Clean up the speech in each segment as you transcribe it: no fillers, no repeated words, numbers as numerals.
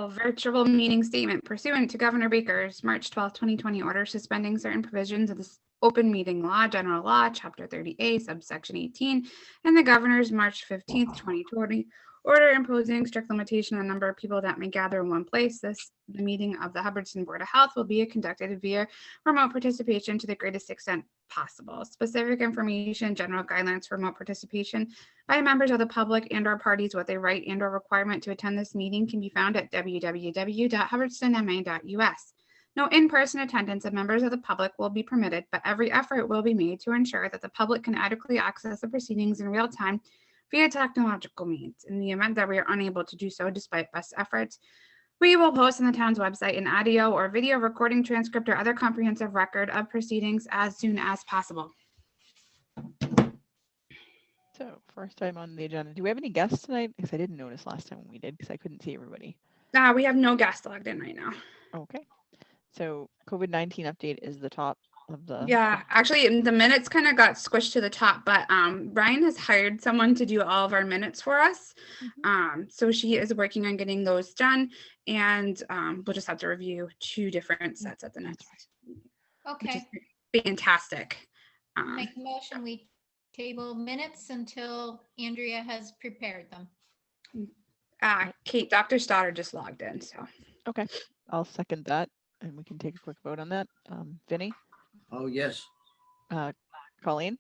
virtual meeting statement pursuant to Governor Baker's March 12, 2020 order suspending certain provisions of the Open Meeting Law, General Law, Chapter 30A, subsection 18, and the Governor's March 15th, 2020 order imposing strict limitation on the number of people that may gather in one place. The meeting of the Hubbardston Board of Health will be conducted via remote participation to the greatest extent possible. Specific information, general guidelines for remote participation by members of the public and or parties with a right and or requirement to attend this meeting can be found at www.hubbardstonma.us. No in-person attendance of members of the public will be permitted, but every effort will be made to ensure that the public can adequately access the proceedings in real time via technological means. In the event that we are unable to do so despite best efforts, we will post on the town's website an audio or video recording, transcript, or other comprehensive record of proceedings as soon as possible. So first time on the agenda. Do we have any guests tonight? Because I didn't notice last time when we did because I couldn't see everybody. We have no guests logged in right now. Okay. So COVID-19 update is the top of the. Yeah, actually the minutes kind of got squished to the top, but Ryan has hired someone to do all of our minutes for us. So she is working on getting those done, and we'll just have to review 2 different sets at the next meeting. Okay. Which is fantastic. Make a motion, we table minutes until Andrea has prepared them. Kate, Dr. Stoddard just logged in, so. Okay, I'll second that, and we can take a quick vote on that. Vinny? Oh, yes. Colleen?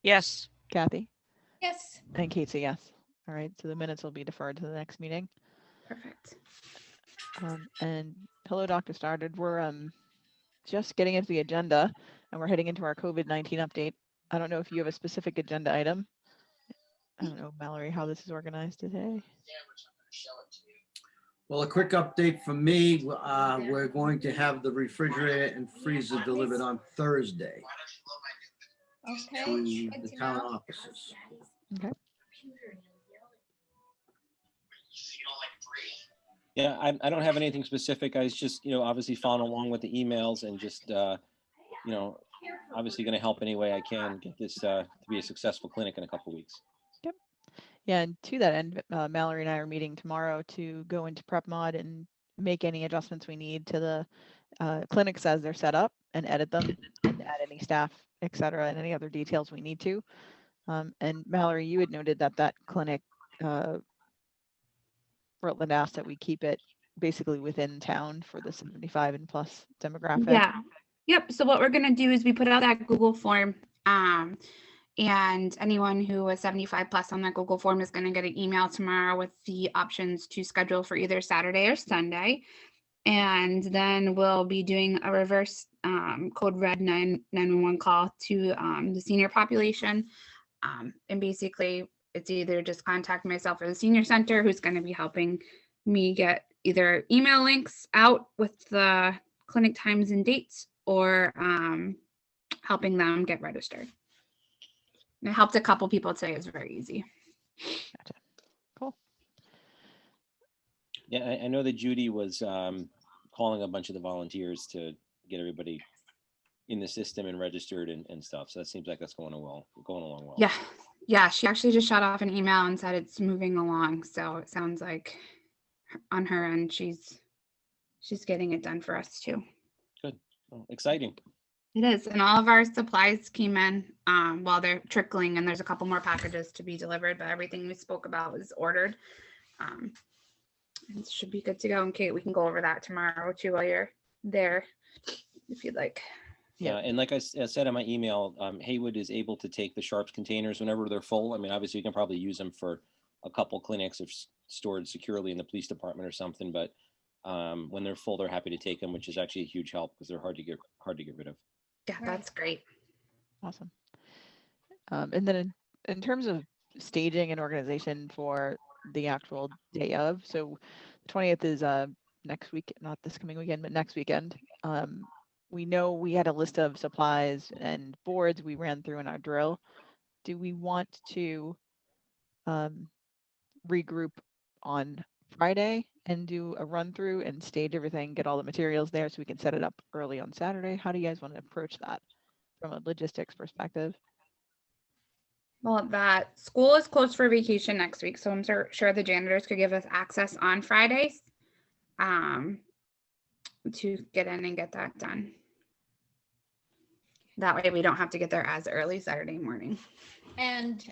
Yes. Kathy? Yes. And Kate's a yes. All right, so the minutes will be deferred to the next meeting. Perfect. And hello, Dr. Stoddard. We're just getting into the agenda, and we're heading into our COVID-19 update. I don't know if you have a specific agenda item. I don't know, Mallory, how this is organized today. Well, a quick update from me. We're going to have the refrigerator and freezer delivered on Thursday Okay. to good the to town know. offices. Okay. Yeah, I don't have anything specific. I was just, obviously following along with the emails and just, obviously going to help any way I can get this to be a successful clinic in a couple of weeks. Yep. Yeah, and to that end, Mallory and I are meeting tomorrow to go into prep mod and make any adjustments we need to the clinics as they're set up and edit them and add any staff, et cetera, and any other details we need to. And Mallory, you had noted that clinic, Rutland asked that we keep it basically within town for the 75 and plus demographic. Yeah. Yep. So what we're going to do is we put out that Google form, and anyone who is 75 plus on that Google form is going to get an email tomorrow with the options to schedule for either Saturday or Sunday. And then we'll be doing a reverse code red 911 call to the senior population. And basically it's either just contact myself or the senior center who's going to be helping me get either email links out with the clinic times and dates or helping them get registered. And it helped a couple people today. It's very easy. Gotcha. Cool. Yeah, I know that Judy was calling a bunch of the volunteers to get everybody in the system and registered and stuff. So that seems like that's going along well. Yeah. Yeah. She actually just shot off an email and said it's moving along. So it sounds like on her end, she's getting it done for us too. Good. Well, exciting. It is. And all of our supplies came in while they're trickling, and there's a couple more packages to be delivered, but everything we spoke about was ordered. It should be good to go. And Kate, we can go over that tomorrow too while you're there, if you'd like. Yeah, and like I said in my email, Haywood is able to take the Sharps containers whenever they're full. I mean, obviously you can probably use them for a couple clinics if stored securely in the police department or something, but when they're full, they're happy to take them, which is actually a huge help because they're hard to get rid of. Yeah, that's great. Awesome. And then in terms of staging and organization for the actual day of, so the 20th is next week, not this coming weekend, but next weekend. We know we had a list of supplies and boards we ran through in our drill. Do we want to regroup on Friday and do a run through and stage everything, get all the materials there so we can set it up early on Saturday? How do you guys want to approach that from a logistics perspective? Well, that school is closed for vacation next week, so I'm sure the janitors could give us access on Fridays. to get in and get that done. That way we don't have to get there as early Saturday morning. And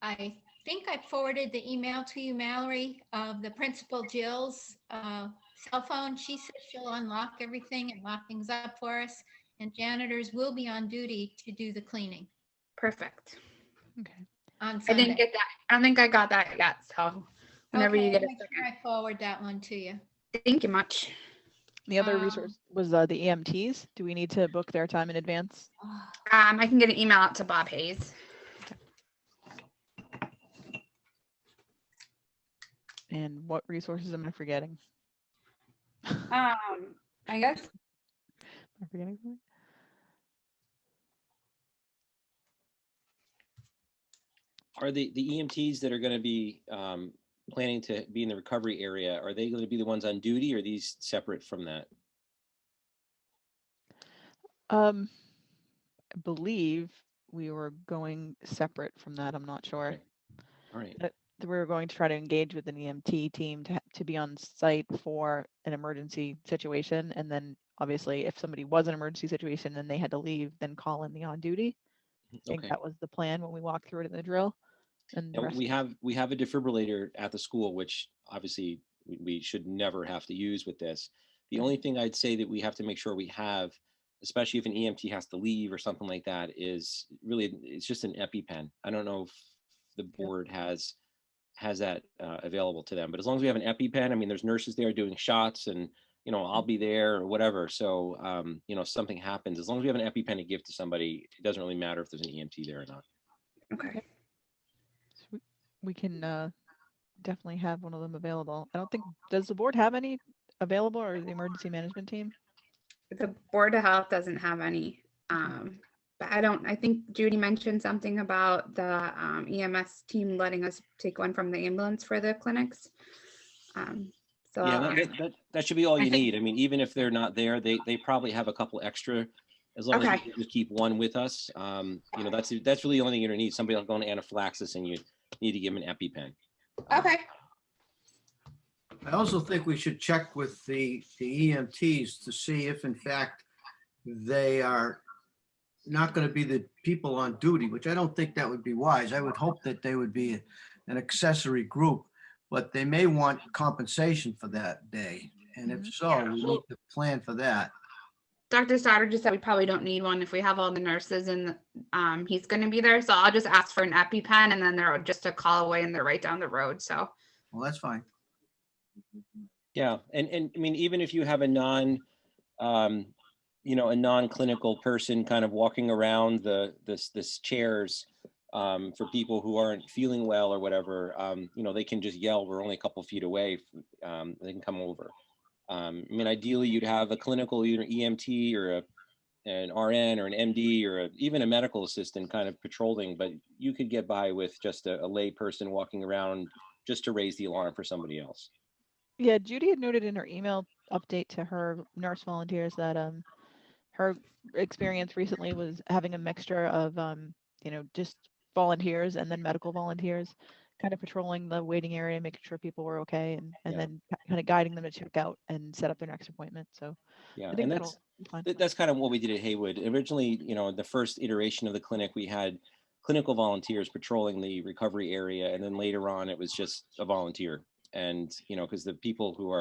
I think I forwarded the email to you, Mallory, of the Principal Jill's cell phone. She said she'll unlock everything and lock things up for us. And janitors will be on duty to do the cleaning Perfect. Okay. on I Sunday. didn't get that. I don't think I got that yet. So whenever you Okay, get a make sure second. I forward that one to you. Thank you much. The other Um, resource was the EMTs. Do we need to book their time in advance? I can get an email out to Bob Hayes. And what resources am I forgetting? I guess Am I forgetting something? Are the EMTs that are going to be planning to be in the recovery area, are they going to be the ones on duty, or are these separate from that? I believe we were going separate from that. I'm not sure. Okay. All right. That we were going to try to engage with an EMT team to be on site for an emergency situation. And then obviously if somebody was an emergency situation and they had to leave, then call in the on duty. I think Okay. that was the plan when we walked through it in the drill. And the Now, rest, we have a defibrillator at the school, which obviously we should never have to use with this. The only thing I'd say that we have to make sure we have, especially if an EMT has to leave or something like that, is really, it's just an EpiPen. I don't know if the board has that available to them, but as long as we have an EpiPen, I mean, there's nurses there doing shots, and I'll be there or whatever. So if something happens, as long as we have an EpiPen to give to somebody, it doesn't really matter if there's an EMT there or not. okay. we can definitely have one of them available. I don't think, does the board have any available, or the emergency management team? The Board of Health doesn't have any. But I think Judy mentioned something about the EMS team letting us take one from the ambulance for the clinics. So Yeah, I'll ask- that should be all I you think- need. I mean, even if they're not there, they probably have a couple extra. As long as Okay. we can just keep one with us, that's really the only thing you're gonna need. Somebody going to anaphylaxis, and you need to give them an EpiPen. Okay. I also think we should check with the EMTs to see if in fact they are not going to be the people on duty, which I don't think that would be wise. I would hope that they would be an accessory group, but they may want compensation for that day. And if so, we need to plan for that. Dr. Stoddard just said we probably don't need one if we have all the nurses and he's going to be there. So I'll just ask for an EpiPen, and then they're just a call away and they're right down the road. So Well, that's fine. Yeah, and I mean, even if you have a non-clinical person kind of walking around this chairs for people who aren't feeling well or whatever, they can just yell, we're only a couple feet away. They can come over. I mean, ideally, you'd have a clinical, either EMT or an RN or an MD or even a medical assistant kind of patrolling, but you could get by with just a lay person walking around just to raise the alarm for somebody else. Yeah, Judy had noted in her email update to her nurse volunteers that her experience recently was having a mixture of just volunteers and then medical volunteers kind of patrolling the waiting area, making sure people were okay, and Yeah. then kind of guiding them to check out and set up their next appointment. So Yeah, I think and that'll be fine. that's kind of what we did at Haywood. Originally, the first iteration of the clinic, we had clinical volunteers patrolling the recovery area, and then later on, it was just a volunteer. And because the people who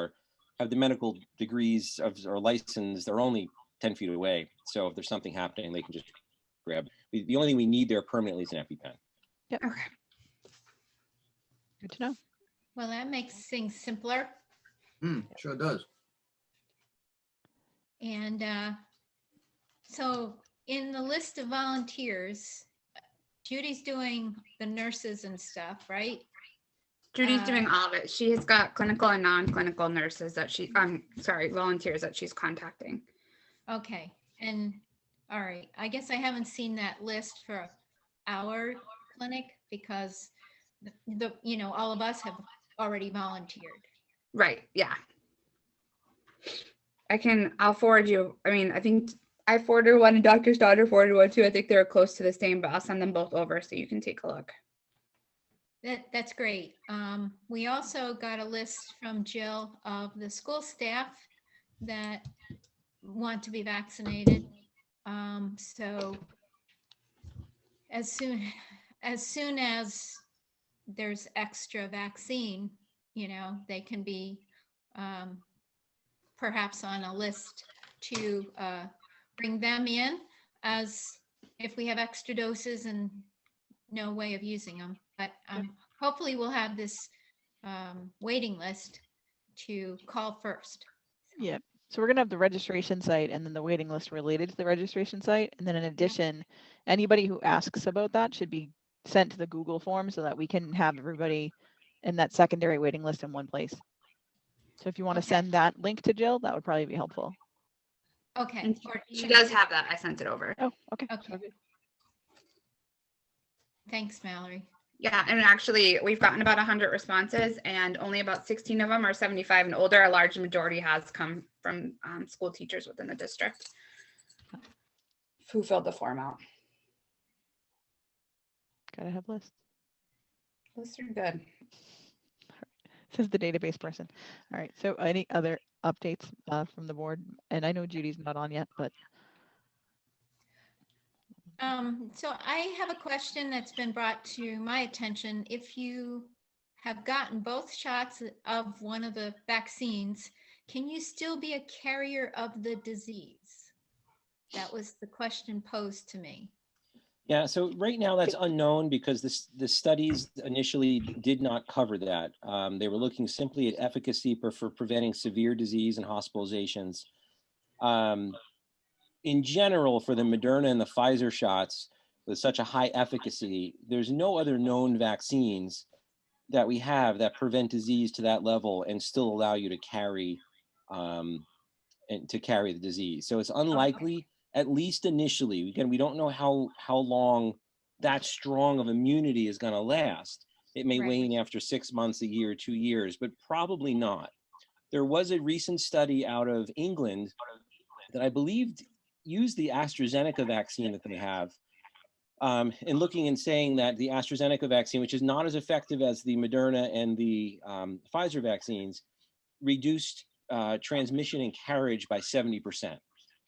have the medical degrees or license, they're only 10 feet away. So if there's something happening, they can just grab. The only thing we need there permanently is an EpiPen. okay. Good to know. Well, that makes things simpler. Sure does. And so in the list of volunteers, Judy's doing the nurses and stuff, right? Judy's doing all of it. She has got clinical and non-clinical nurses that volunteers that she's contacting. Okay, and all right, I guess I haven't seen that list for our clinic because all of us have already volunteered. Right. Yeah. I'll forward you. I mean, I think I forwarded one and Dr. Stoddard forwarded one too. I think they're close to the same, but I'll send them both over so you can take a look. That's great. We also got a list from Jill of the school staff that want to be vaccinated. So as soon as there's extra vaccine, they can be perhaps on a list to bring them in as if we have extra doses and no way of using them. But hopefully we'll have this waiting list to call first. Yeah. So we're gonna have the registration site and then the waiting list related to the registration site. And then in addition, anybody who asks about that should be sent to the Google form so that we can have everybody in that secondary waiting list in one place. So if you want to Okay. send that link to Jill, that would probably be helpful. Okay. And Or she even- does have that. I sent it over. Oh, okay. Okay. So good. Thanks, Mallory. Yeah, and actually, we've gotten about 100 responses, and only about 16 of them are 75 and older. A large majority has come from school teachers within the district who filled the form out. Gotta have lists. Those are good. Says the database person. All right. So any other updates from the board? And I know Judy's not on yet, but So I have a question that's been brought to my attention. If you have gotten both shots of one of the vaccines, can you still be a carrier of the disease? That was the question posed to me. Yeah, so right now that's unknown because the studies initially did not cover that. They were looking simply at efficacy for preventing severe disease and hospitalizations. In general, for the Moderna and the Pfizer shots with such a high efficacy, there's no other known vaccines that we have that prevent disease to that level and still allow you to carry the disease. So it's unlikely, at least initially. Again, we don't know how long that strong of immunity is going to last. It may Right. wane after 6 months, a year, 2 years, but probably not. There was a recent study out of England that I believed used the AstraZeneca vaccine that they have, and looking and saying that the AstraZeneca vaccine, which is not as effective as the Moderna and the Pfizer vaccines, reduced transmission and carriage by 70%.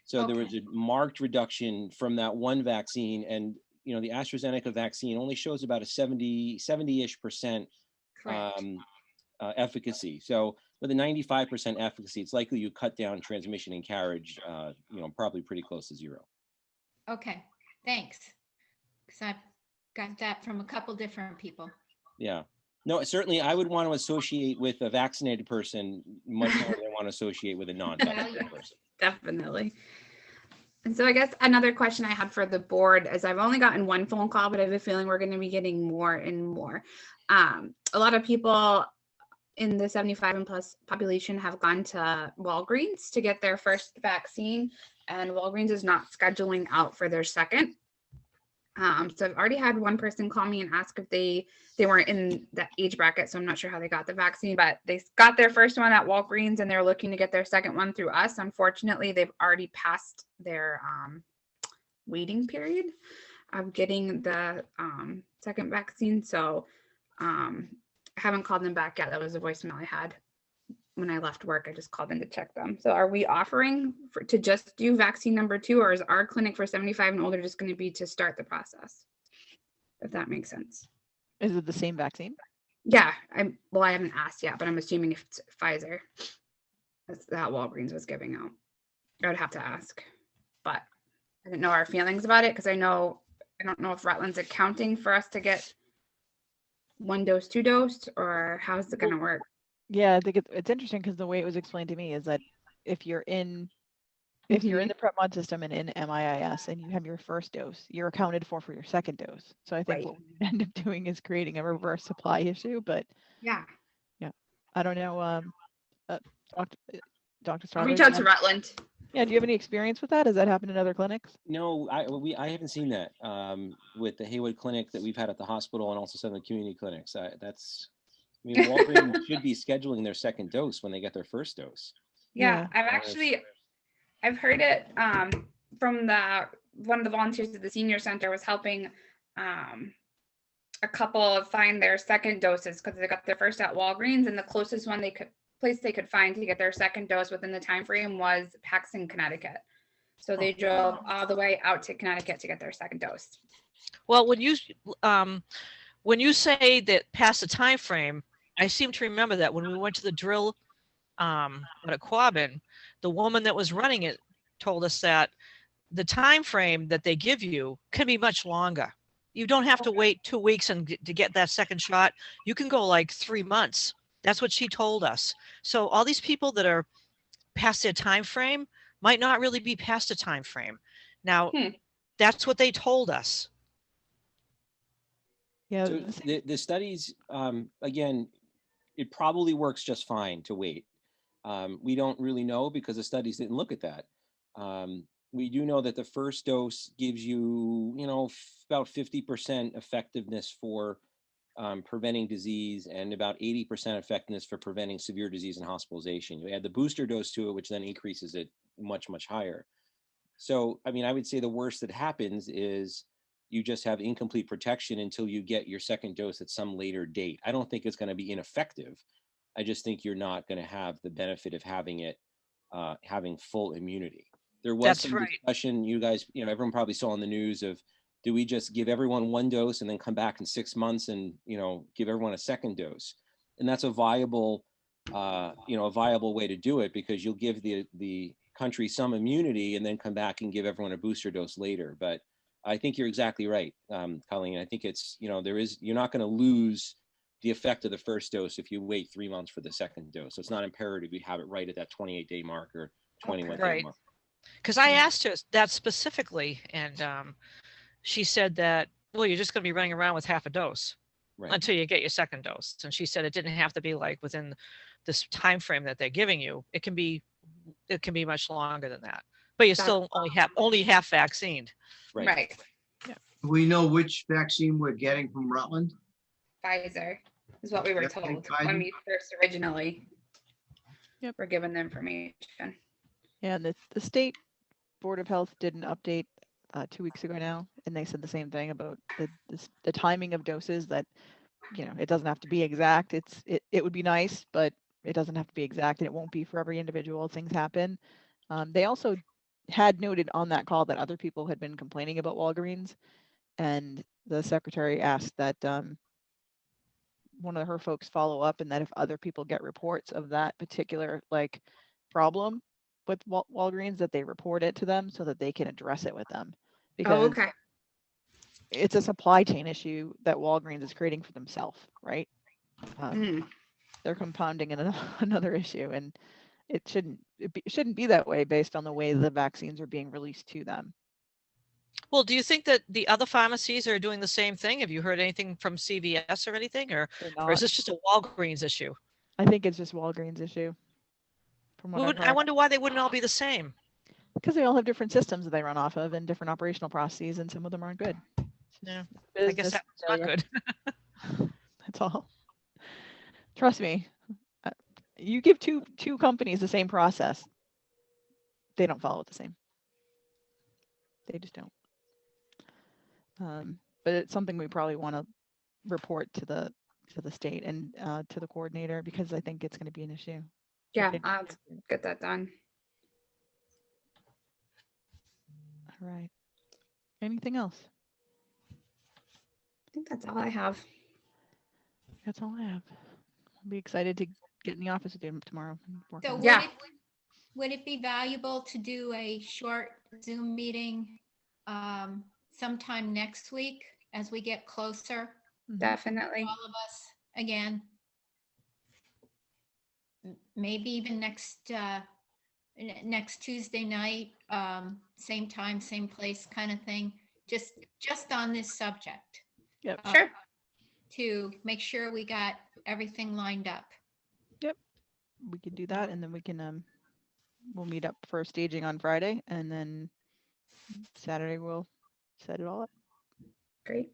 So there was a marked reduction from that one vaccine, and the AstraZeneca vaccine only shows about a 70-ish% Correct. efficacy. So with a 95% efficacy, it's likely you cut down transmission and carriage, probably pretty close to zero. Okay, thanks. Because I've got that from a couple different people. Yeah. No, certainly I would want to associate with a vaccinated person much more than I want to associate with a non-vaccinated person. Definitely. And so I guess another question I had for the board is I've only gotten one phone call, but I have a feeling we're going to be getting more and more. A lot of people in the 75 and plus population have gone to Walgreens to get their first vaccine, and Walgreens is not scheduling out for their second. So I've already had one person call me and ask if they weren't in that age bracket, so I'm not sure how they got the vaccine, but they got their first one at Walgreens and they're looking to get their second one through us. Unfortunately, they've already passed their waiting period of getting the second vaccine. So I haven't called them back yet. That was a voicemail I had when I left work. I just called in to check them. So are we offering to just do vaccine number 2, or is our clinic for 75 and older just going to be to start the process? If that makes sense. Is it the same vaccine? Yeah, I haven't asked yet, but I'm assuming if it's Pfizer, that's that Walgreens was giving out. I would have to ask, but I didn't know our feelings about it because I don't know if Rutland's accounting for us to get 1 dose, 2 dose, or how's it going to work? Yeah, I think it's interesting because the way it was explained to me is that if you're in the Prep Mod system and in MIIS and you have your first dose, you're accounted for your second dose. So I think Right. what we end up doing is creating a reverse supply issue. But Yeah, I don't know. Dr. I'll Strawberry, reach do you out to have- Rutland. Yeah, do you have any experience with that? Has that happened in other clinics? No, I haven't seen that with the Haywood Clinic that we've had at the hospital and also some of the community clinics. Walgreens should be scheduling their second dose when they get their first dose. Yeah, Yeah. I've heard it from one of the volunteers at the senior center was helping a couple find their second doses because they got their first at Walgreens, and the closest one place they could find to get their second dose within the time frame was Paxton, Connecticut. So they drove all the way out to Connecticut to get their second dose. Well, when you say that past the time frame, I seem to remember that when we went to the drill at Quabbin, the woman that was running it told us that the time frame that they give you can be much longer. You don't have to wait 2 weeks to get that second shot. You can go like 3 months. That's what she told us. So all these people that are past their time frame might not really be past a time frame. Now, that's what they told us. Yeah. So the studies, again, it probably works just fine to wait. We don't really know because the studies didn't look at that. We do know that the first dose gives you, about 50% effectiveness for preventing disease and about 80% effectiveness for preventing severe disease and hospitalization. You add the booster dose to it, which then increases it much, much higher. So, I mean, I would say the worst that happens is you just have incomplete protection until you get your second dose at some later date. I don't think it's going to be ineffective. I just think you're not going to have the benefit of having it, having full immunity. There was That's some right. discussion, you guys, everyone probably saw in the news of, do we just give everyone one dose and then come back in 6 months and, give everyone a second dose? And that's a viable, a viable way to do it, because you'll give the country some immunity and then come back and give everyone a booster dose later. But I think you're exactly right, Colleen. I think it's, you're not going to lose the effect of the first dose if you wait 3 months for the second dose. So it's not imperative you have it right at that 28-day mark or 21-day Right. mark. Because I asked her that specifically, and she said that, well, you're just going to be running around with half a dose Right. until you get your second dose. And she said it didn't have to be like within this time frame that they're giving you. It can be much longer than that. But you're still only half vaccinated. Right. Do we know which vaccine we're getting from Rutland? Pfizer is what we were Yep, told Pfizer. when we first originally were given the information. Yeah, and the state Board of Health did an update 2 weeks ago now, and they said the same thing about the timing of doses, that it doesn't have to be exact. It would be nice, but it doesn't have to be exact, and it won't be for every individual. Things happen. They also had noted on that call that other people had been complaining about Walgreens, and the secretary asked that one of her folks follow up, and that if other people get reports of that particular problem with Walgreens, that they report it to them so that they can address it with them, because Okay. it's a supply chain issue that Walgreens is creating for themselves, right? They're compounding another issue, and it shouldn't be that way based on the way the vaccines are being released to them. Well, do you think that the other pharmacies are doing the same thing? Have you heard anything from CVS or anything, or is this just a Walgreens issue? I think it's just Walgreens issue. From what I've I heard. wonder why they wouldn't all be the same. Because they all have different systems that they run off of and different operational processes, and some of them aren't good. Yeah, I guess Business that's not failure. good. That's all. Trust me. You give two companies the same process, they don't follow it the same. They just don't. But it's something we probably want to report to the state and to the coordinator, because I think it's going to be an issue. Yeah, Okay. I'll get that done. All right. Anything else? I think that's all I have. That's all I have. I'll be excited to get in the office with you tomorrow. And work So on it. Yeah. would it be valuable to do a short Zoom meeting sometime next week as we get closer? Mhm. Definitely. All of us again. Maybe even next Tuesday night, same time, same place kind of thing, just on this subject. Yep. Sure. To make sure we got everything lined up. We can do that, and then we can we'll meet up for staging on Friday, and then Saturday we'll set it all up. Great.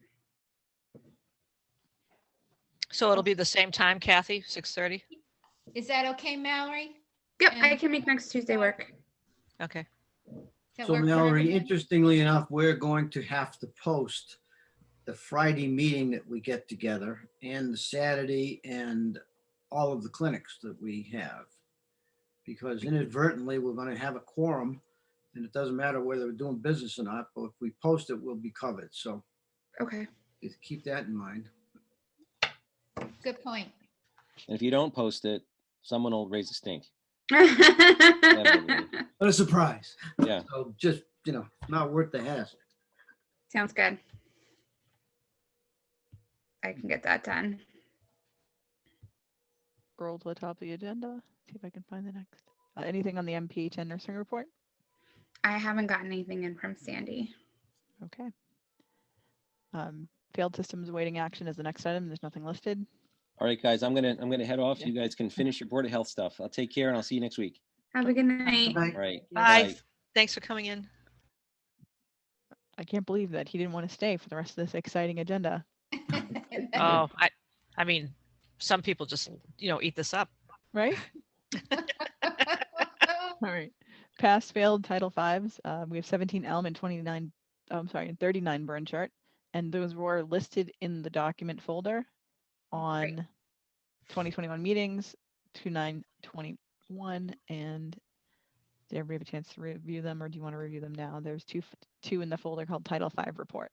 So it'll be the same time, Kathy, 6:30? Is that okay, Mallory? Yep, I And- can make next Tuesday work. Okay. Does that So work for Mallory, everyone? interestingly enough, we're going to have to post the Friday meeting that we get together and the Saturday and all of the clinics that we have. Because inadvertently, we're going to have a quorum, and it doesn't matter whether we're doing business or not, but if we post it, we'll be covered. So Okay. just keep that in mind. Good point. And if you don't post it, someone will raise a stink. What a surprise. Yeah. So just, not worth the hassle. Sounds good. I can get that done. Scroll to the top of the agenda. See if I can find the next. Anything on the MPHN nursing report? I haven't gotten anything in from Sandy. Okay. Failed systems awaiting action is the next item. There's nothing listed. All right, guys, I'm gonna head off. Yeah. You guys can finish your Board of Health stuff. I'll take care and I'll see you next week. Have a good night. Right. All right. Bye. Thanks for coming in. I can't believe that he didn't want to stay for the rest of this exciting agenda. Oh, I mean, some people just, eat this up. Right? All right. Pass failed Title Fives. We have 17 Elm and 29, I'm sorry, and 39 Burn Chart. And those were listed in the document folder on 2021 meetings, 2921. And did everybody have a chance to review them, or do you want to review them now? There's two in the folder called Title V report.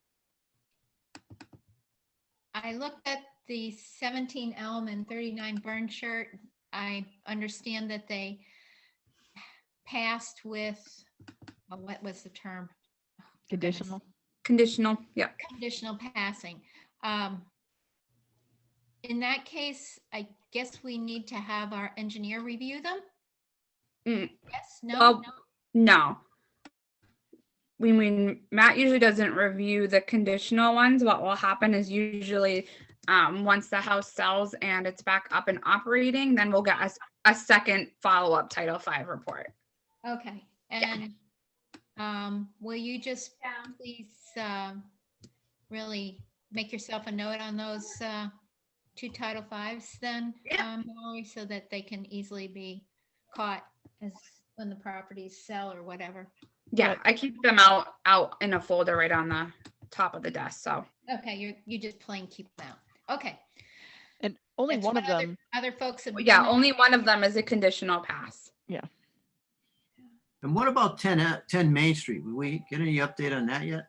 I looked at the 17 Elm and 39 Burn Shirt. I understand that they passed with, what was the term? Oh, for goodness Conditional. sake. Conditional. Yep. Conditional passing. In that case, I guess we need to have our engineer review them? Mm. Yes, no, Well, no? no. We mean Matt usually doesn't review the conditional ones. What will happen is usually once the house sells and it's back up and operating, then we'll get a second follow-up Title V report. Okay, and will you just please really make yourself a note on those two Title Vs then, Mallory, so that they can easily be caught as when the properties sell or whatever? Yeah, Right. I keep them out in a folder right on the top of the desk. So Okay, you just plain keep them out. Okay. And only That's one of what them. Other folks have. yeah, done. only one of them is a conditional pass. And what about 10 Main Street? Will we get any update on that yet?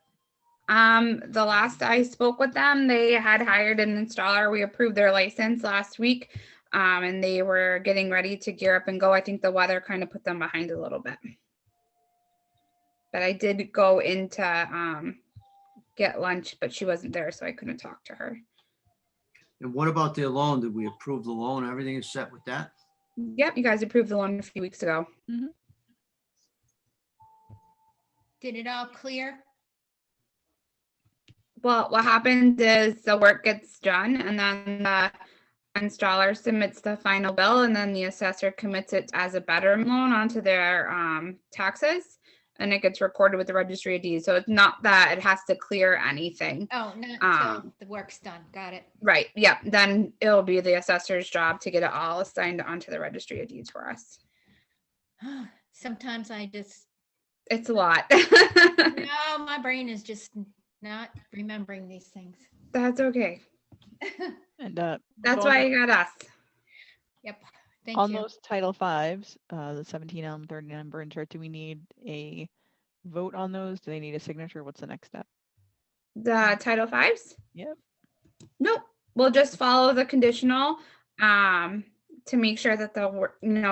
The last I spoke with them, they had hired an installer. We approved their license last week. And they were getting ready to gear up and go. I think the weather kind of put them behind a little bit. But I did go in to get lunch, but she wasn't there, so I couldn't talk to her. And what about their loan? Did we approve the loan? Everything is set with that? Yep, you guys approved the loan a few weeks ago. Did it all clear? Well, what happens is the work gets done and then the installer submits the final bill and then the assessor commits it as a better loan onto their taxes and it gets recorded with the registry of deeds. So it's not that it has to clear anything. Oh, not until the work's done. Got it. Right. Yep. Then it'll be the assessor's job to get it all assigned onto the registry of deeds for us. Sometimes I just, It's a lot. no, my brain is just not remembering these things. That's okay. And That's both- why you got us. Yep. Thank on you. those Title Fives, the 17 Elm, 39 Burn Chart, do we need a vote on those? Do they need a signature? What's the next step? The Title Fives? Yep. Nope. We'll just follow the conditional to make sure that the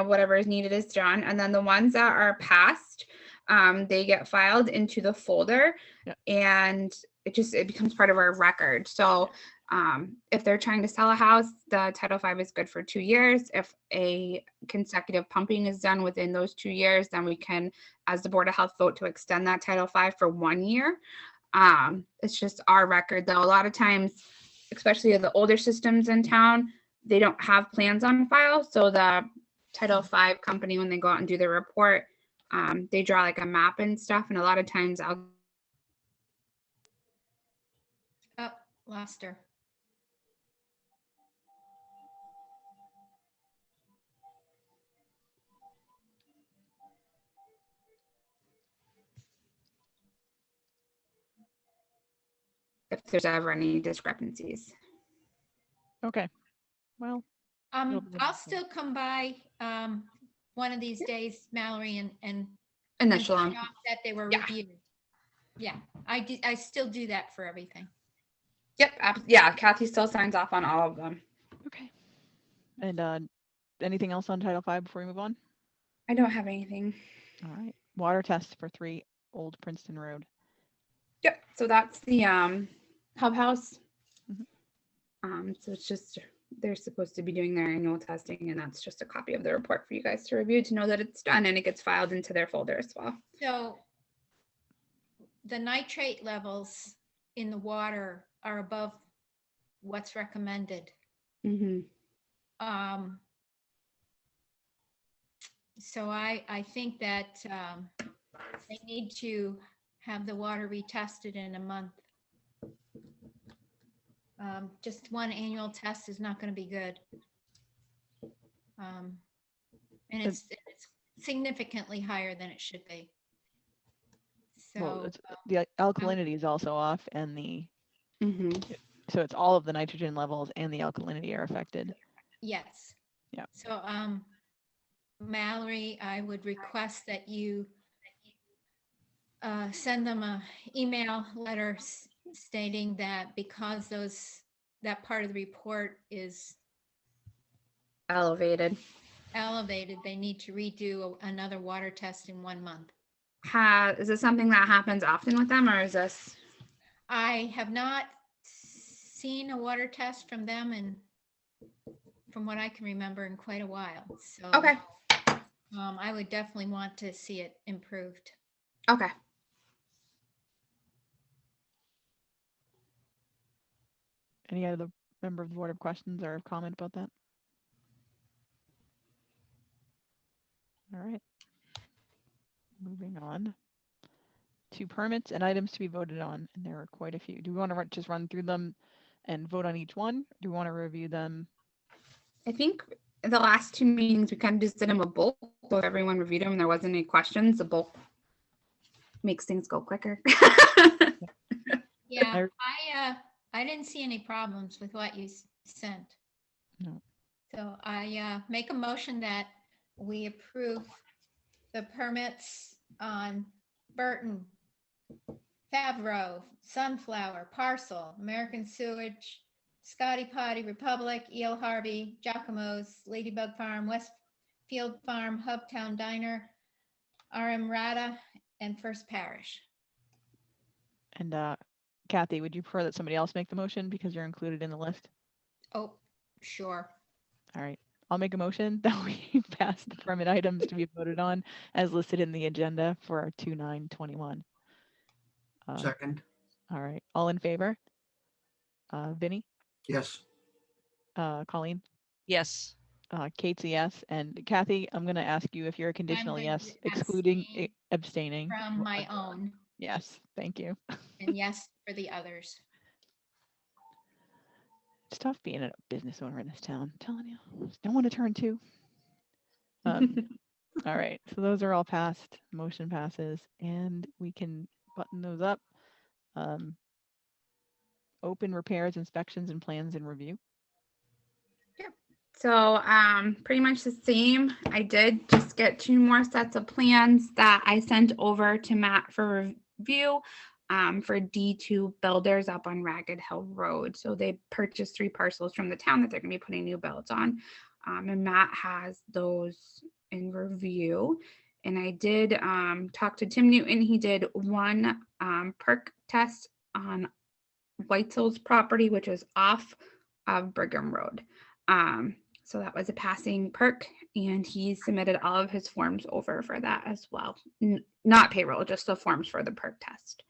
whatever is needed is done. And then the ones that are passed, they get filed into the folder and it becomes part of our record. So if they're trying to sell a house, the Title V is good for 2 years. If a consecutive pumping is done within those 2 years, then we can, as the Board of Health, vote to extend that Title V for 1 year. It's just our record, though. A lot of times, especially the older systems in town, they don't have plans on file. So the Title V company, when they go out and do their report, they draw like a map and stuff. And a lot of times Oh, lost her. if there's ever any discrepancies. Okay. Well, It'll be I'll wonderful. still come by, one of these days, Mallory, and Initial. sign off that they were Yeah. reviewed. Yeah, I still do that for everything. Yep. Yeah. Kathy still signs off on all of them. okay. And anything else on Title V before we move on? I don't have anything. All right. Water test for 3 Old Princeton Road. Yep. So that's the hub house. Mhm. So it's just they're supposed to be doing their annual testing, and that's just a copy of the report for you guys to review to know that it's done, and it gets filed into their folder as well. So the nitrate levels in the water are above what's recommended. Mm-hmm. So I think that they need to have the water retested in a month. Just one annual test is not going to be good. And it's significantly higher than it should be. Well, So the alkalinity is also off, and Mm-hmm. so it's all of the nitrogen levels and the alkalinity are affected. yes. Yeah. So Mallory, I would request that you send them a email letter stating that because that part of the report is Elevated. elevated, they need to redo another water test in 1 month. Is this something that happens often with them, or is this? I have not seen a water test from them, and from what I can remember, in quite a while. So Okay. I would definitely want to see it improved. Okay. Any other member of the board have questions or comment about that? All right. Moving on to permits and items to be voted on, and there are quite a few. Do we want to just run through them and vote on each one? Do we want to review them? I think the last 2 meetings we kind of just did them a bulk, so everyone reviewed them and there wasn't any questions. The bulk makes things go quicker. Yeah, I didn't see any problems with what you sent. No. So I make a motion that we approve the permits on Burton, Favreau, Sunflower, Parcel, American Sewage, Scotty Potty, Republic, Eel Harvey, Giacomo's, Ladybug Farm, Westfield Farm, Hubtown Diner, RM Rata, and First Parish. And Kathy, would you prefer that somebody else make the motion because you're included in the list? Oh, sure. All right. I'll make a motion that we pass the permit items to be voted on as listed in the agenda for our 2/9/21. Second, All right. All in favor? Vinny, yes. Colleen, Yes. Kate's a yes, and Kathy, I'm going to ask you if you're a conditional going yes, to excluding abstain abstaining. From my own, Yes, thank you. and yes for the others. It's tough being a business owner in this town. I'm telling you, there's no one to turn to. All right, so those are all passed. Motion passes, and we can button those up. Open repairs, inspections, and plans and review. So pretty much the same. I did just get 2 more sets of plans that I sent over to Matt for review for D2 builders up on Ragged Hill Road. So they purchased 3 parcels from the town that they're going to be putting new builds on. And Matt has those in review. And I did talk to Tim Newton. He did 1 perk test on Whitesell's property, which is off of Brigham Road. So that was a passing perk, and he submitted all of his forms over for that as well. Not payroll, just the forms for the perk test.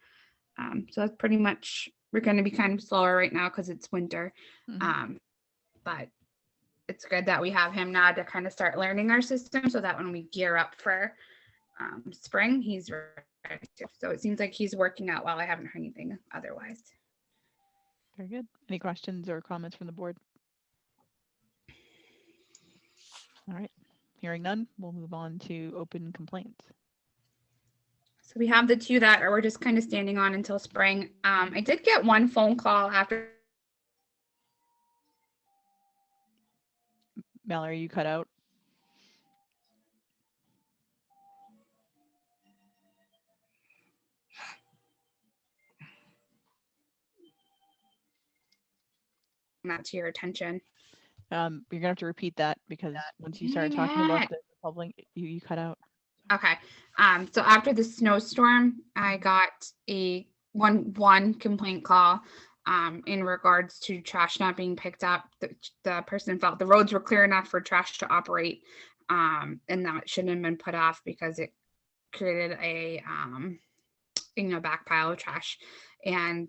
So that's pretty much, we're going to be kind of slower right now because it's winter. But it's good that we have him now to kind of start learning our system so that when we gear up for spring, he's ready to. So it seems like he's working out well. I haven't heard anything otherwise. Very good. Any questions or comments from the board? All right, hearing none, we'll move on to open complaints. So we have the two that we're just kind of standing on until spring. I did get one phone call after. Mallory, you cut out. That to your attention. You're gonna have to repeat that because once you started Dang talking about it. the public, you cut out. Okay. So after the snowstorm, I got a one complaint call in regards to trash not being picked up. The person felt the roads were clear enough for trash to operate, and that shouldn't have been put off because it created a back pile of trash. And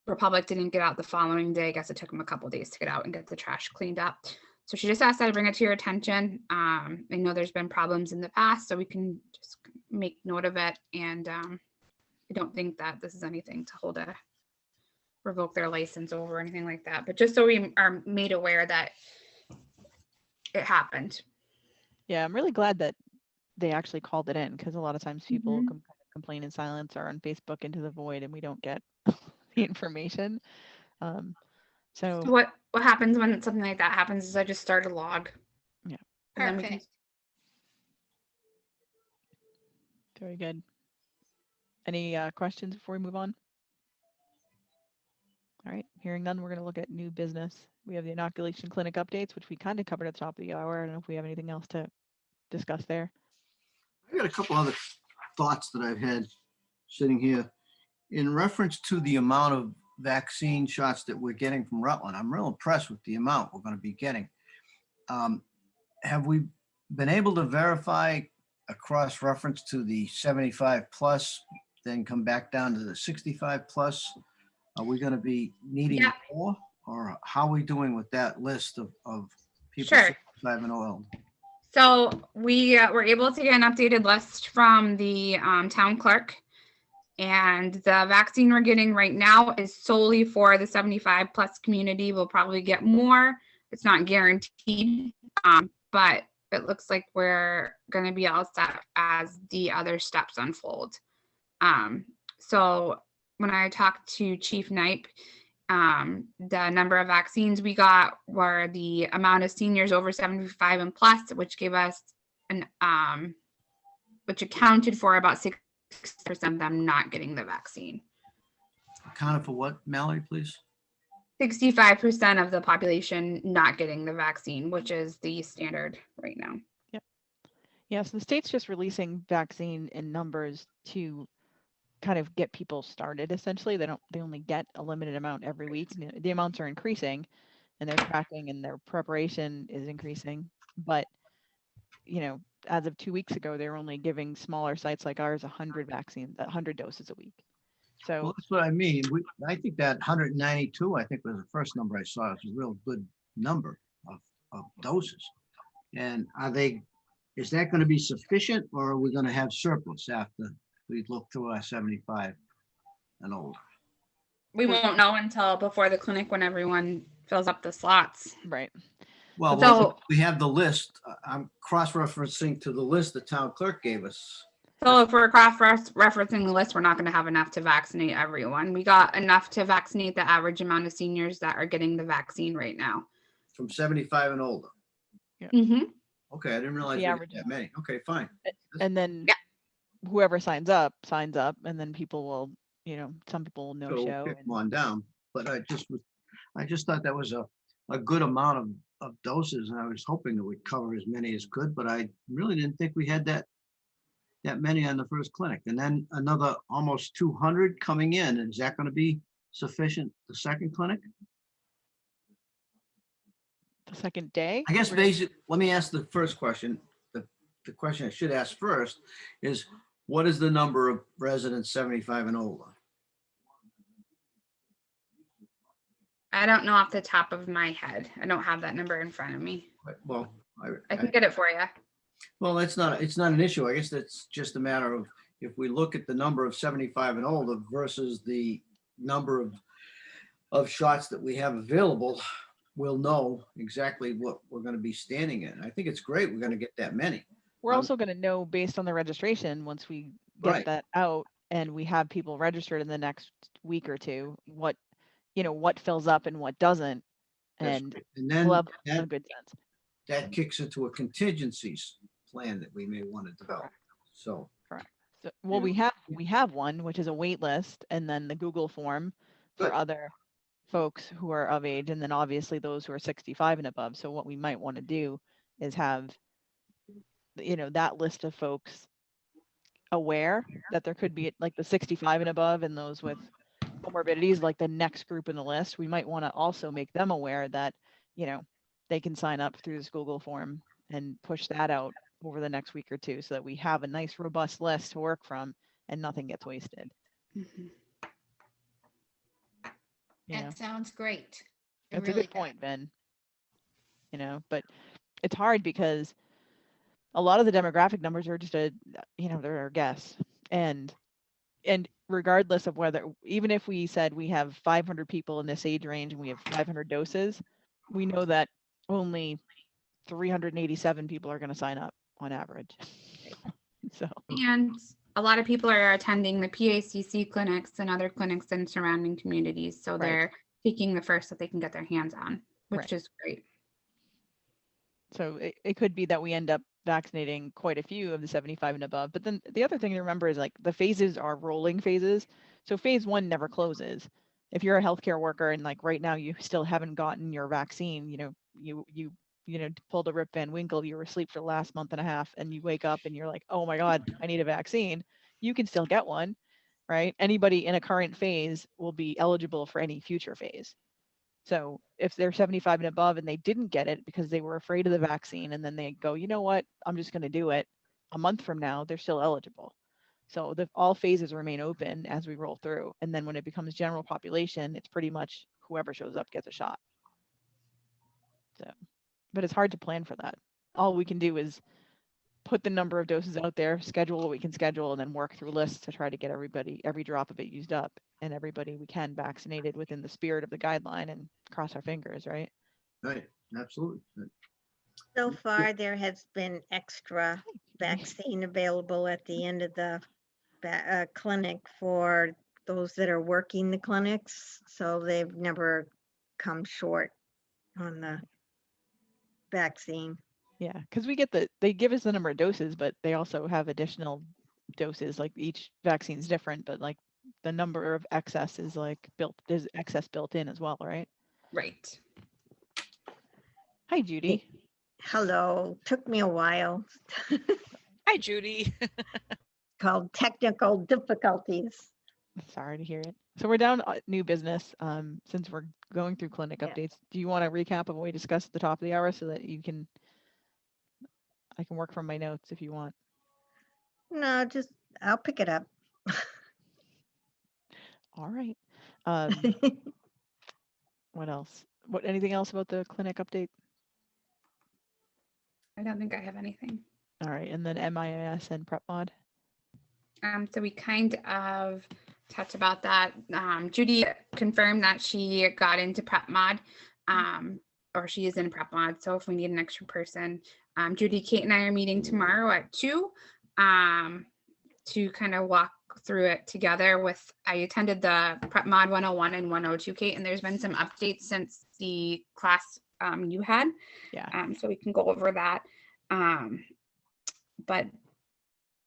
Republic didn't get out the following day. I guess it took them a couple days to get out and get the trash cleaned up. So she just asked that I bring it to your attention. I know there's been problems in the past, so we can just make note of it. And I don't think that this is anything to revoke their license over or anything like that. But just so we are made aware that it happened. Yeah, I'm really glad that they actually called it in because a lot of times people Mhm. complain in silence or on Facebook into the void and we don't get the information. So So what happens when something like that happens is I just start a log. Yeah. And then we can Perfect. very good. Any questions before we move on? All right, hearing none, we're going to look at new business. We have the inoculation clinic updates, which we kind of covered at the top of the hour. I don't know if we have anything else to discuss there. I got a couple other thoughts that I've had sitting here. In reference to the amount of vaccine shots that we're getting from Rutland, I'm real impressed with the amount we're going to be getting. Have we been able to verify a cross reference to the 75 plus, then come back down to the 65 plus? Are we going to be needing Yeah. more, or how are we doing with that list of people Sure. 65 and old? So we were able to get an updated list from the town clerk. And the vaccine we're getting right now is solely for the 75 plus community. We'll probably get more. It's not guaranteed, but it looks like we're going to be all set as the other steps unfold. So when I talked to Chief Knipe, the number of vaccines we got were the amount of seniors over 75 and plus, which gave us which accounted for about 6% of them not getting the vaccine. Accounted for what, Mallory, please? 65% of the population not getting the vaccine, which is the standard right now. Yeah, so the state's just releasing vaccine in numbers to kind of get people started. Essentially, they only get a limited amount every week. The amounts are increasing, and they're tracking, and their preparation is increasing. But as of 2 weeks ago, they were only giving smaller sites like ours 100 vaccines, 100 doses a week. So Well, that's what I mean. I think that 192, I think was the first number I saw. It's a real good number of doses. And is that going to be sufficient, or are we going to have surplus after we look through our 75 and older? We won't know until before the clinic when everyone fills up the slots. right. Well, So- we have the list. I'm cross-referencing to the list the town clerk gave us. So if we're cross-referencing the list, we're not going to have enough to vaccinate everyone. We got enough to vaccinate the average amount of seniors that are getting the vaccine right now. From 75 and older. Mm-hmm. Okay, I didn't realize The we had average. that many. Okay, fine. And then Yeah. whoever signs up, and then people will, some people will no So show. pick them on down. But I just thought that was a good amount of doses, and I was hoping that we'd cover as many as could, but I really didn't think we had that many on the first clinic. And then another almost 200 coming in. Is that going to be sufficient, the second clinic? The second day. I guess let me ask the first question. The question I should ask first is, what is the number of residents 75 and older? I don't know off the top of my head. I don't have that number in front of me. Well, I can get it for you. well, it's not an issue. I guess that's just a matter of, if we look at the number of 75 and older versus the number of shots that we have available, we'll know exactly what we're going to be standing in. I think it's great we're going to get that many. We're also going to know based on the registration once we get Right. that out and we have people registered in the next week or two, what fills up and what doesn't, That's and right. And we'll then have a good sense. that kicks into a contingencies plan that we may want to develop. So, Correct. So, well, Yeah. we have one, which is a wait list, and then the Google form for Good. other folks who are of age, and then obviously those who are 65 and above. So what we might want to do is have, that list of folks aware that there could be like the 65 and above and those with comorbidities, like the next group in the list. We might want to also make them aware that, they can sign up through this Google form and push that out over the next week or two so that we have a nice robust list to work from and nothing gets wasted. Mhm. You know, That sounds great. It that's a really good point, Ben. But it's hard because a lot of the demographic numbers are just they're a guess. And regardless of whether, even if we said we have 500 people in this age range and we have 500 doses, we know that only 387 people are going to sign up on average. So, And a lot of people are attending the PACC clinics and other clinics in surrounding communities. So Right. they're taking the first that they can get their hands on, which Right. is great. so it could be that we end up vaccinating quite a few of the 75 and above. But then the other thing to remember is like the phases are rolling phases. So phase one never closes. If you're a healthcare worker and like right now you still haven't gotten your vaccine, you pulled a Rip Van Winkle, you were asleep for the last month and a half and you wake up and you're like, oh my God, I need a vaccine. You can still get one, right? Anybody in a current phase will be eligible for any future phase. So if they're 75 and above and they didn't get it because they were afraid of the vaccine and then they go, you know what, I'm just going to do it, a month from now, they're still eligible. So all phases remain open as we roll through. And then when it becomes general population, it's pretty much whoever shows up gets a shot. So, but it's hard to plan for that. All we can do is put the number of doses out there, schedule what we can schedule, and then work through lists to try to get every drop of it used up and everybody we can vaccinated within the spirit of the guideline, and cross our fingers, right? right, absolutely. So far, there has been extra vaccine available at the end of the clinic for those that are working the clinics. So they've never come short on the vaccine. Yeah, because they give us the number of doses, but they also have additional doses. Like each vaccine's different, but like the number of excess is there's excess built in as well, right? Right. Hi, Judy. Hello, took me a while. Hi, Judy. Called technical difficulties. Sorry to hear it. So we're down new business. Since we're going through clinic Yeah. updates, do you want to recap of what we discussed at the top of the hour so that I can work from my notes if you want? No, just I'll pick it up. All right. What else? Anything else about the clinic update? I don't think I have anything. All right. And then MIS and prep mod. So we kind of talked about that. Judy confirmed that she got into prep mod, or she is in prep mod. So if we need an extra person, Judy, Kate, and I are meeting tomorrow at 2 to kind of walk through it together. I attended the prep mod 101 and 102, Kate, and there's been some updates since the class you had. Yeah. So we can go over that. But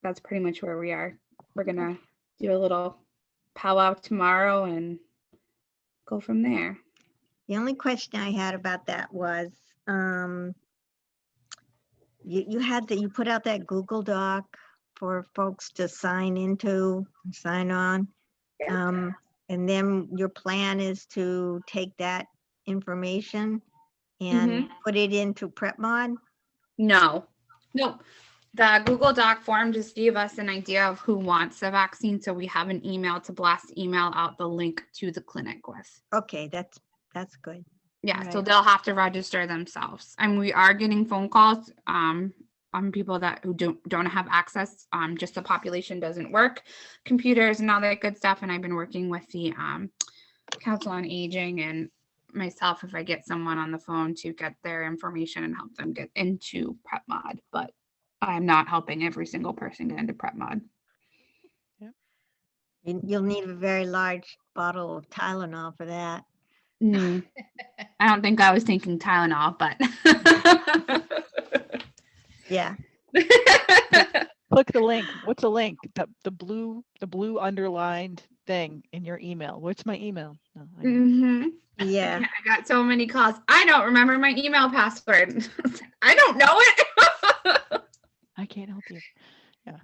that's pretty much where we are. We're gonna do a little powwow tomorrow and go from there. The only question I had about that was, you put out that Google Doc for folks to sign on. And then your plan is to take that information and put it into PrepMod? No. The Google Doc form just gave us an idea of who wants the vaccine. So we have an email to blast email out the link to the clinic with. Okay, that's good. Yeah, so Right. they'll have to register themselves. And we are getting phone calls on people who don't have access. Just the population doesn't work, computers and all that good stuff. And I've been working with the Council on Aging and myself if I get someone on the phone to get their information and help them get into PrepMod. But I'm not helping every single person get into PrepMod. You'll need a very large bottle of Tylenol for that. Mm, I don't think I was thinking Tylenol, but. Yeah. Click the link. What's the link? The blue underlined thing in your email. What's my email? No, hmm Yeah. I got so many calls. I don't remember my email password. I don't know it. I can't help you. Yeah.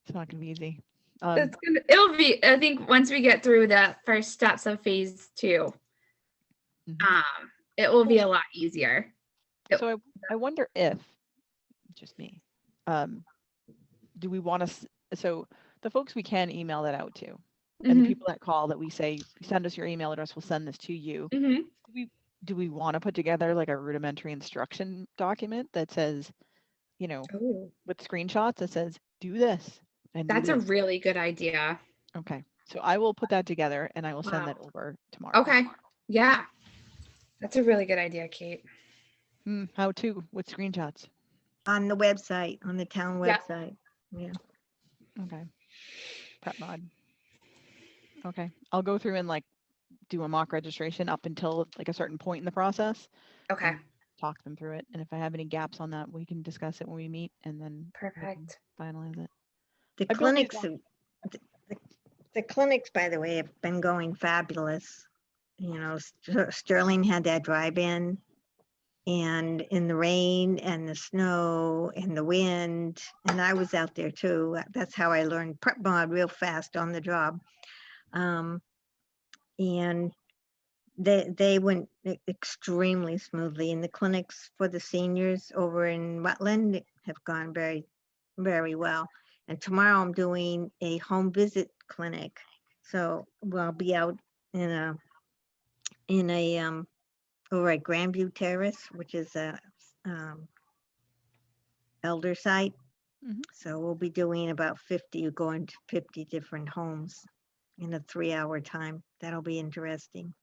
It's not gonna be easy. It'll be, I think once we get through the first steps of phase 2, Mhm. it will be a lot easier. So I wonder if, just me, do we want to, so the folks we can email that out to, and the Mhm, people that call that we say, send us your email address, we'll send this to you. mhm. Do we want to put together like a rudimentary instruction document that says, you know, Ooh, with screenshots that says, do this and do that's a this? really good idea. Okay, so I will put that together and I will send Wow. that over tomorrow. Okay. Yeah. That's a really good idea, Kate. How to with screenshots. On the website, on the town Yeah. website. Yeah. Okay. Prep mod. Okay. I'll go through and like do a mock registration up until like a certain point in the process. Okay. Talk them through it. And if I have any gaps on that, we can discuss it when we meet and then we can Perfect. finalize it. The I built these clinics, the clinics, by the way, have been going fabulous. You know, Sterling had that drive-in, and in the rain and the snow and the wind, and I was out there too. That's how I learned prep mod real fast on the job. And they went extremely smoothly, and the clinics for the seniors over in Rutland have gone very, very well. And tomorrow I'm doing a home visit clinic, so we'll be out in a over at Grandview Terrace, which is a elder site. Mhm. So we'll be doing about 50, going to 50 different homes in a 3-hour time. That'll be interesting.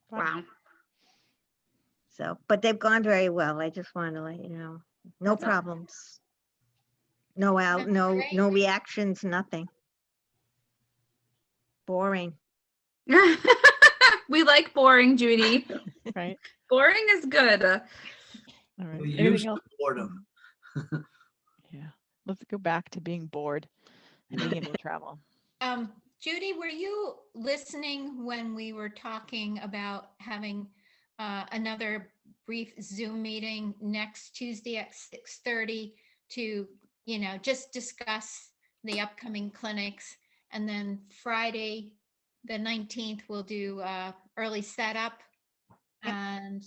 Wow. So, but they've gone very well. I just wanted to let you know, no That's awesome. problems. No out, That's no great. reactions, nothing. Boring. We like boring, Judy. Right. Boring is good. All right. We're used Anything to else? boredom. Yeah. Let's go back to being bored and being able to travel. Judy, were you listening when we were talking about having another brief Zoom meeting next Tuesday at 6:30 to, just discuss the upcoming clinics? And then Friday, the 19th, we'll do early setup. Yep. And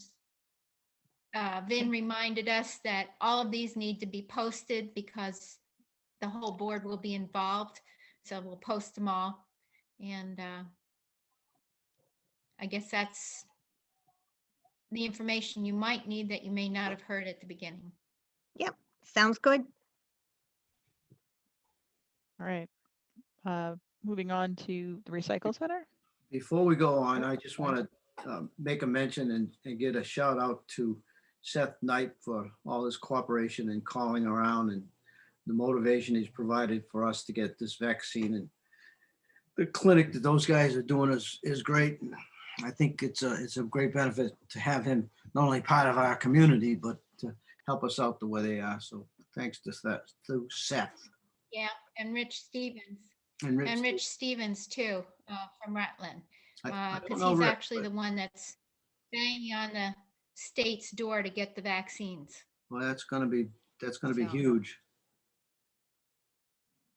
Vin reminded us that all of these need to be posted because the whole board will be involved. So we'll post them all. And I guess that's the information you might need that you may not have heard at the beginning. Yep, sounds good. All right. Moving on to the recycle center. Before we go on, I just want to make a mention and get a shout out to Seth Knight for all his cooperation and calling around and the motivation he's provided for us to get this vaccine. And the clinic that those guys are doing is great. And I think it's a great benefit to have him not only part of our community, but to help us out the way they are. So thanks to Seth. Yeah, and Rich Stevens. And Rich, And Rich Stevens too, from Rutland. I don't Because know he's Rich, actually but- the one that's banging on the state's door to get the vaccines. Well, that's gonna be So- huge.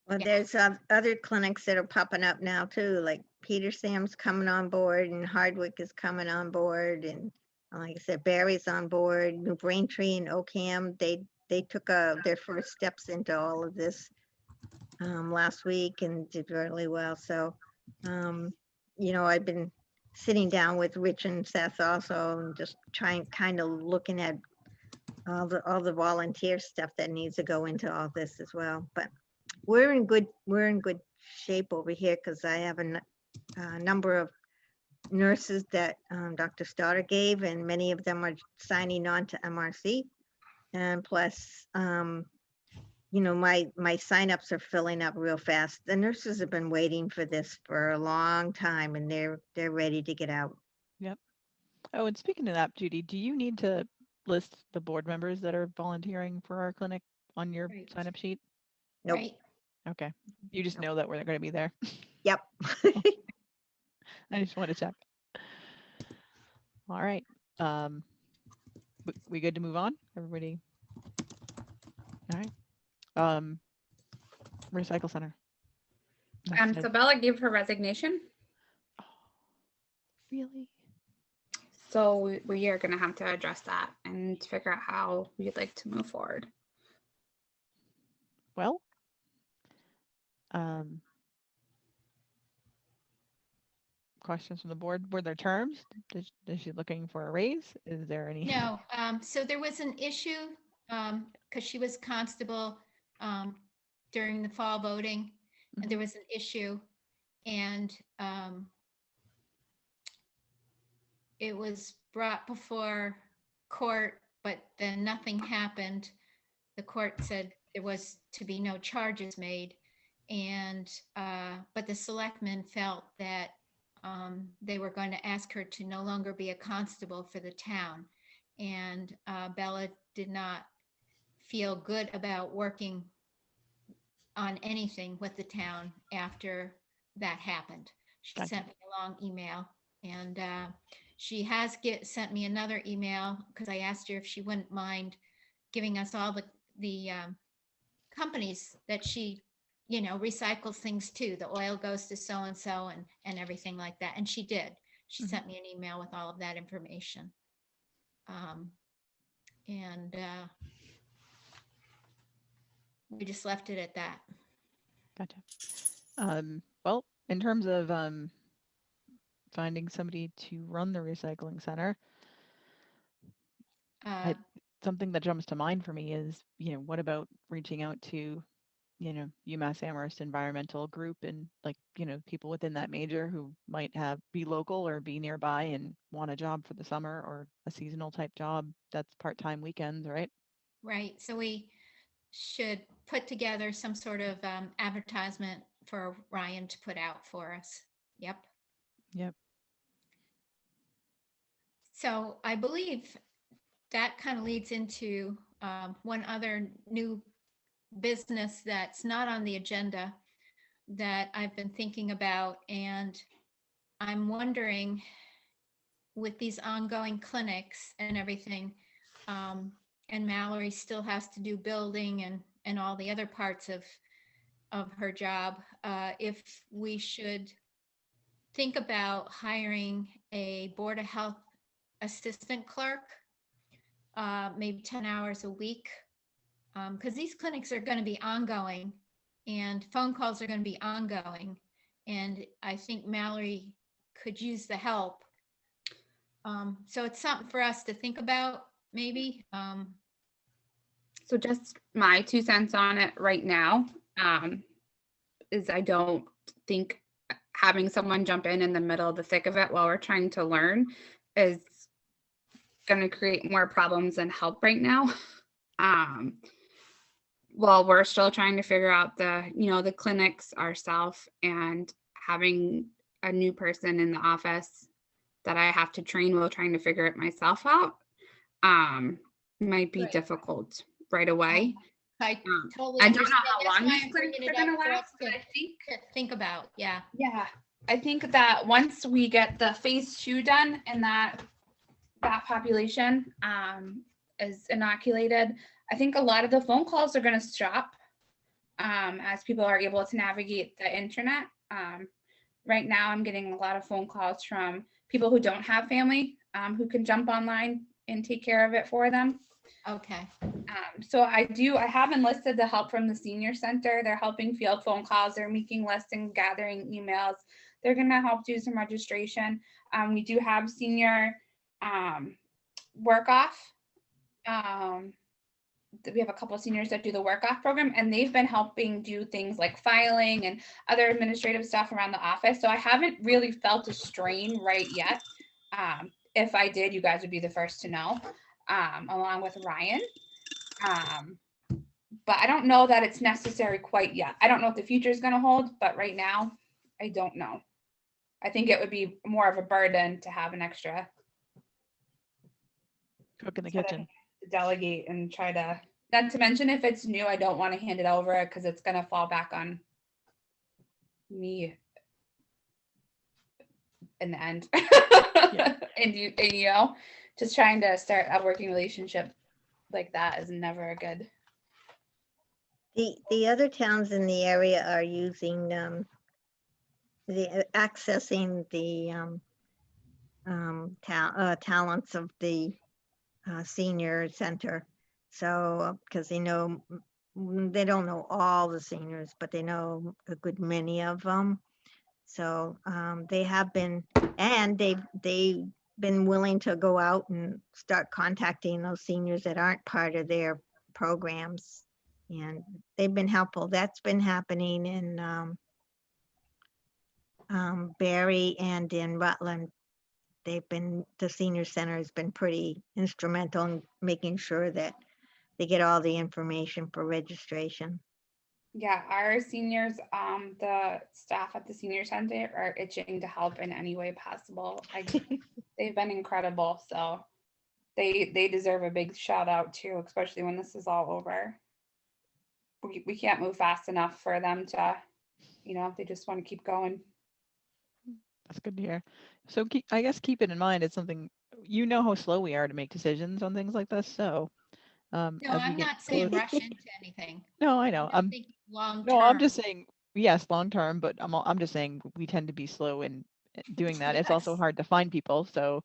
Well, Yeah. there's other clinics that are popping up now too, like Peter Sam's coming on board and Hardwick is coming on board. And like I said, Barry's on board, New Braintree and Oakham, they took their first steps into all of this last week and did really well. So, I've been sitting down with Rich and Seth also and just kind of looking at all the volunteer stuff that needs to go into all this as well. But we're in good shape over here because I have a number of nurses that Dr. Stoddard gave, and many of them are signing on to MRC. And plus, you know, my signups are filling up real fast. The nurses have been waiting for this for a long time, and they're ready to get out. Oh, and speaking of that, Judy, do you need to list the board members that are volunteering for our clinic on your Right. sign up sheet? Nope. Right. Okay. You just Nope. know that we're going to be there. Yep. I just want to check. All right. We good to move on? Everybody? All right. Recycle center. Next So Bella gave her resignation. Really? So we are gonna have to address that and figure out how we'd like to move forward. Well, questions from the board. Were there terms? Is she looking for a raise? Is there any? No, so there was an issue, because she was constable, during the fall voting, and there was an issue, and, it was brought before court, but then nothing happened. The court said there was to be no charges made, and, but the selectmen felt that, they were going to ask her to no longer be a constable for the town. And Bella did not feel good about working on anything with the town after that happened. She Gotcha. sent me a long email, and she has sent me another email because I asked her if she wouldn't mind giving us all the companies that she, you know, recycles things to. The oil goes to so-and-so and everything like that. And she did. She Mhm. sent me an email with all of that information. And we just left it at that. Gotcha. Well, in terms of finding somebody to run the recycling center, something that jumps to mind for me is, you know, what about reaching out to, you know, UMass Amherst Environmental Group and, like, you know, people within that major who might be local or be nearby and want a job for the summer or a seasonal type job that's part-time weekends, right? Right. So we should put together some sort of advertisement for Ryan to put out for us. Yep. Yep. So I believe that kind of leads into one other new business that's not on the agenda that I've been thinking about. And I'm wondering, with these ongoing clinics and everything, and Mallory still has to do building and all the other parts of her job, if we should think about hiring a Board of Health assistant clerk, maybe 10 hours a week, because these clinics are going to be ongoing and phone calls are going to be ongoing. And I think Mallory could use the help. So it's something for us to think about, maybe. So just my 2 cents on it right now is I don't think having someone jump in the middle of the thick of it while we're trying to learn is going to create more problems than help right now. While we're still trying to figure out the clinics ourselves, and having a new person in the office that I have to train while trying to figure it myself out might be Right. difficult right away. I totally I don't know understand. how That's long why these I'm bringing clinics it are up going to for us last, but I think to think about. Yeah. Yeah, I think that once we get the phase 2 done and that population is inoculated, I think a lot of the phone calls are going to stop as people are able to navigate the internet. Right now, I'm getting a lot of phone calls from people who don't have family who can jump online and take care of it for them. Okay. So I have enlisted the help from the senior center. They're helping field phone calls. They're making lists and gathering emails. They're going to help do some registration. We do have senior work off. We have a couple of seniors that do the work off program, and they've been helping do things like filing and other administrative stuff around the office. So I haven't really felt a strain right yet. If I did, you guys would be the first to know, along with Ryan. But I don't know that it's necessary quite yet. I don't know what the future is going to hold, but right now, I don't know. I think it would be more of a burden to have an extra Cook in the instead of kitchen. to delegate and try to, not to mention if it's new, I don't want to hand it over because it's going to fall back on me in the end. And you know, just trying to start a working relationship like that is never a good. The other towns in the area are using, accessing the talents of the senior center. So, because they know, they don't know all the seniors, but they know a good many of them. So they have been, and they've been willing to go out and start contacting those seniors that aren't part of their programs. And they've been helpful. That's been happening in Barry and in Rutland. The senior center has been pretty instrumental in making sure that they get all the information for registration. Yeah, our seniors, the staff at the senior center are itching to help in any way possible. They've been incredible, so they deserve a big shout out too, especially when this is all over. We can't move fast enough for them to, you know, they just want to keep going. That's good to hear. So I guess keep it in mind. It's something, you know how slow we are to make decisions on things like this. So No, as we I'm get not saying closer- rush into anything. No, I know. I'm thinking long No, I'm term. just saying, yes, long term, but I'm just saying we tend to be slow in doing that. It's also Yes. hard to find people. So,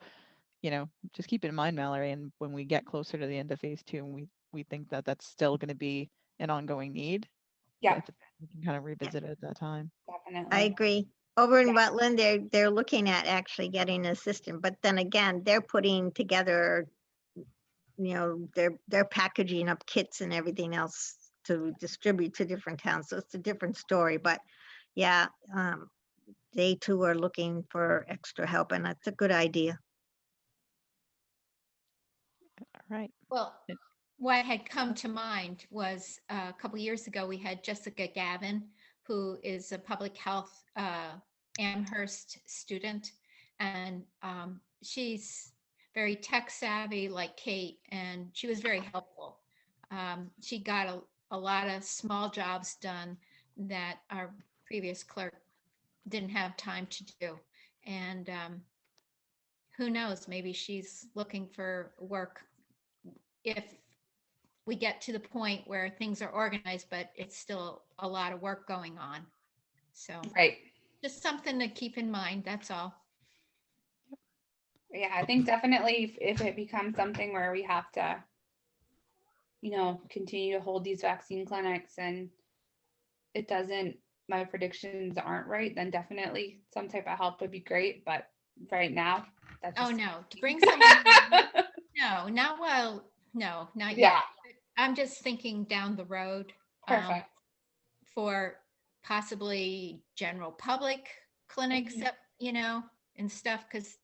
you know, just keep it in mind, Mallory. And when we get closer to the end of phase 2, and we think that that's still going to be an ongoing need, Yeah, we can kind of revisit it at that time. definitely. I agree. Over in Yeah. Rutland, they're looking at actually getting an assistant, but then again, they're putting together, you know, they're packaging up kits and everything else to distribute to different towns. So it's a different story, but yeah, they too are looking for extra help, and that's a good idea. All right. Well, It- what had come to mind was a couple years ago, we had Jessica Gavin, who is a public health Amherst student. And she's very tech savvy like Kate, and she was very helpful. She got a lot of small jobs done that our previous clerk didn't have time to do. And who knows, maybe she's looking for work if we get to the point where things are organized, but it's still a lot of work going on. So Right. just something to keep in mind, that's all. Yeah, I think definitely if it becomes something where we have to, you know, continue to hold these vaccine clinics and it doesn't, my predictions aren't right, then definitely some type of help would be great. But right now, that's Oh, just- no, to bring someone, no, not well, no, not Yeah. yet. I'm just thinking down the road. Perfect. For possibly general public clinics, Mhm. that, you know, and stuff, because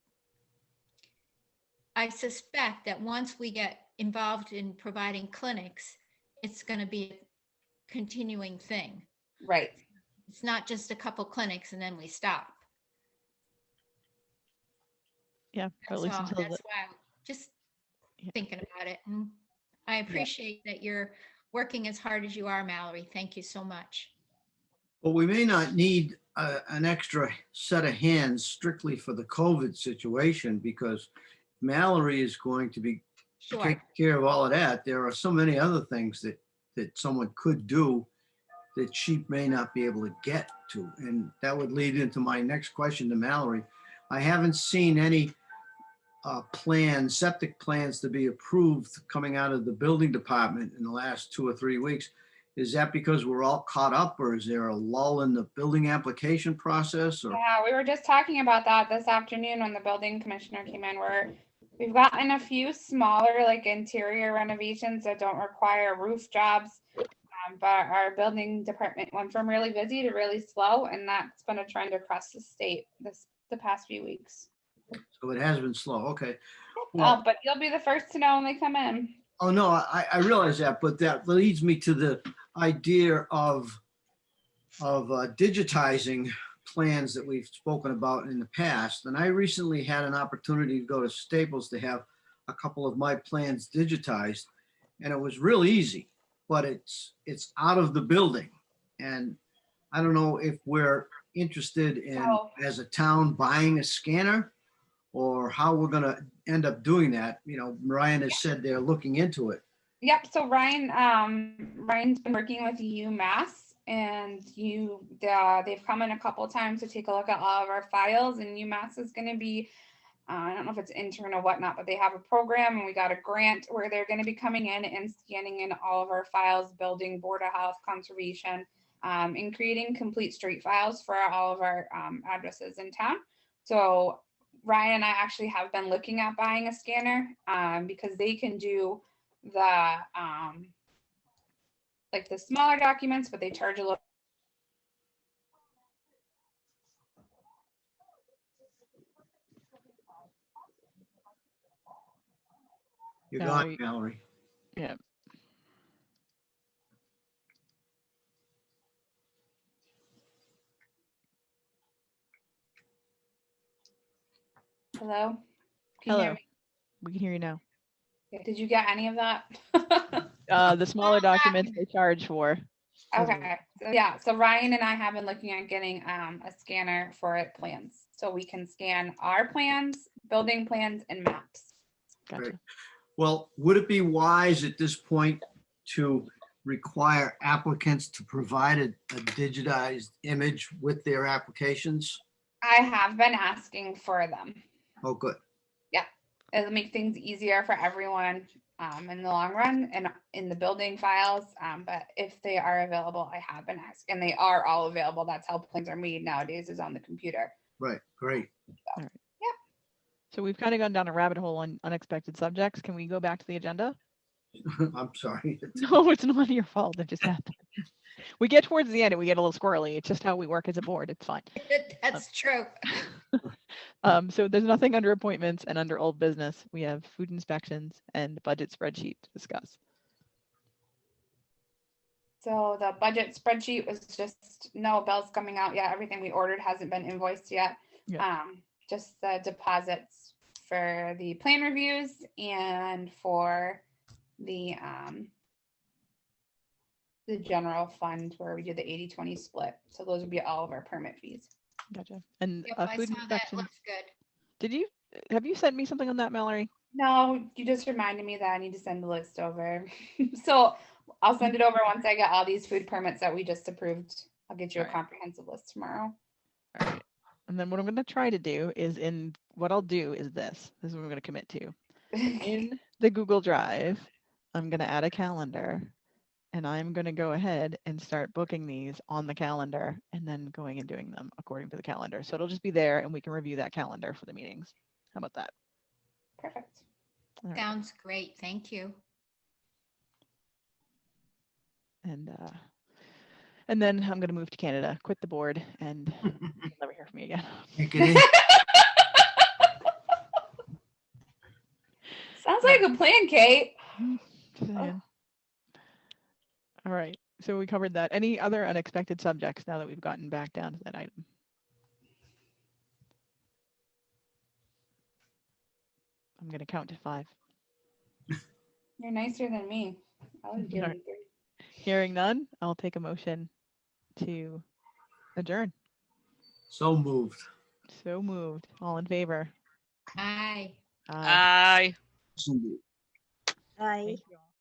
I suspect that once we get involved in providing clinics, it's going to be a continuing thing. Right. It's not just a couple clinics and then we stop. Yeah, or at That's least all. until That's why I'm just Yeah. thinking about it. And I appreciate that you're working as hard as you are, Mallory. Thank you so much. But we may not need an extra set of hands strictly for the COVID situation because Mallory is going to be Sure. taking care of all of that. There are so many other things that someone could do that she may not be able to get to. And that would lead into my next question to Mallory. I haven't seen any septic plans to be approved coming out of the building department in the last 2 or 3 weeks. Is that because we're all caught up, or is there a lull in the building application process? Or Yeah, we were just talking about that this afternoon when the building commissioner came in, where we've gotten a few smaller like interior renovations that don't require roof jobs. But our building department went from really busy to really slow, and that's been a trend across the state the past few weeks. so it has been slow? Okay. Well, But you'll be the first to know when they come in. Oh, no, I realize that, but that leads me to the idea of digitizing plans that we've spoken about in the past. And I recently had an opportunity to go to Staples to have a couple of my plans digitized, and it was real easy, but it's out of the building. And I don't know if we're interested in, Oh. as a town, buying a scanner or how we're gonna end up doing that. You know, Ryan has said they're looking into it. Yep, so Ryan's been working with UMass and they've come in a couple times to take a look at all of our files, and UMass is gonna be, I don't know if it's intern or whatnot, but they have a program and we got a grant where they're gonna be coming in and scanning in all of our files, building, Board of Health, conservation, and creating complete street files for all of our addresses in town. So Ryan and I actually have been looking at buying a scanner because they can do the like the smaller documents, but they charge a little. You're Mallory. gone, Mallory. Yeah. Hello? Can you hear Hello. me? We can hear you now. Yeah, did you get any of that? The smaller documents they charge for. Okay, so yeah, so Ryan and I have been looking at getting a scanner for plans. So we can scan our plans, building plans, and maps. Gotcha. Right. Well, would it be wise at this point to require applicants to provide a digitized image with their applications? I have been asking for them. Oh, good. It'll make things easier for everyone in the long run and in the building files. But if they are available, I have been asked, and they are all available. That's how plans are made nowadays, is on the computer. Right, great. So we've kind of gone down a rabbit hole on unexpected subjects. Can we go back to the agenda? I'm sorry. No, it's not your fault. It just happened. We get towards the end and we get a little squirrely. It's just how we work as a board. It's fine. That's true. So there's nothing under appointments, and under old business, we have food inspections and budget spreadsheet to discuss. So the budget spreadsheet was just no bills coming out yet. Everything we ordered hasn't been invoiced yet. Yeah. Just the deposits for the plan reviews and for the general fund where we do the 80-20 split. So those would be all of our permit fees. Gotcha. And Yep, I food saw that. inspection. Looks good. Have you sent me something on that, Mallory? No, you just reminded me that I need to send the list over. So I'll send it over once I get all these food permits that we just approved. I'll get you a Alright. comprehensive list tomorrow. All right. And then what I'm going to try to do is what I'll do is this. This is what I'm going to commit to. In the Google Drive, I'm going to add a calendar, and I'm going to go ahead and start booking these on the calendar and then going and doing them according to the calendar. So it'll just be there and we can review that calendar for the meetings. How about that? Perfect. All right. Sounds great. Thank you. And then I'm going to move to Canada, quit the board, and you'll never hear from me again. Can't get in. Sounds like a plan, Kate. Just saying. All right. So we covered that. Any other unexpected subjects now that we've gotten back down to that item? I'm going to count to 5. You're nicer than me. I was giving you 3. Hearing none, I'll take a motion to adjourn. So moved. So moved. All in favor? Aye. Aye. Aye. So moved. Aye. Thank you all.